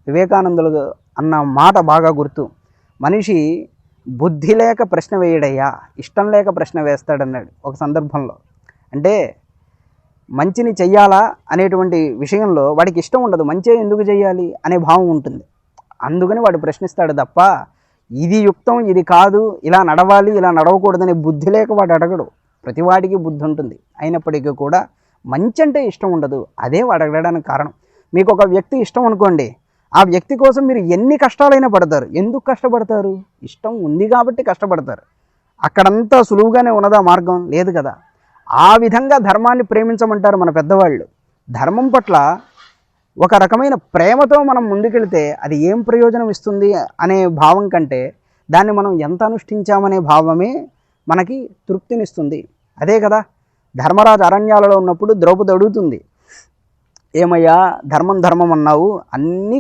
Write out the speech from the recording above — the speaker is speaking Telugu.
వివేకానందులు అన్న మాట బాగా గుర్తు. మనిషి బుద్ధి లేక ప్రశ్న వేయడయ్యా, ఇష్టం లేక ప్రశ్న వేస్తాడన్నాడు ఒక సందర్భంలో. అంటే మంచిని చెయ్యాలా అనేటువంటి విషయంలో వాడికి ఇష్టం ఉండదు, మంచి ఎందుకు చెయ్యాలి అనే భావం ఉంటుంది. అందుకని వాడు ప్రశ్నిస్తాడు తప్ప ఇది యుక్తం ఇది కాదు, ఇలా నడవాలి ఇలా నడవకూడదనే బుద్ధి లేక వాడు అడగడు. ప్రతివాడికి బుద్ధి ఉంటుంది, అయినప్పటికీ కూడా మంచి అంటే ఇష్టం ఉండదు. అదే వాడు అడగడానికి కారణం. మీకు ఒక వ్యక్తి ఇష్టం అనుకోండి, ఆ వ్యక్తి కోసం మీరు ఎన్ని కష్టాలైనా పడతారు. ఎందుకు కష్టపడతారు? ఇష్టం ఉంది కాబట్టి కష్టపడతారు. అక్కడంతా సులువుగానే ఉన్నదా మార్గం? లేదు కదా. ఆ విధంగా ధర్మాన్ని ప్రేమించమంటారు మన పెద్దవాళ్ళు. ధర్మం పట్ల ఒక రకమైన ప్రేమతో మనం ముందుకెళ్తే అది ఏం ప్రయోజనం ఇస్తుంది అనే భావం కంటే దాన్ని మనం ఎంత అనుష్ఠించామనే భావమే మనకి తృప్తినిస్తుంది. అదే కదా, ధర్మరాజు అరణ్యాలలో ఉన్నప్పుడు ద్రౌపది అడుగుతుంది, ఏమయ్యా ధర్మం ధర్మం అన్నావు, అన్నీ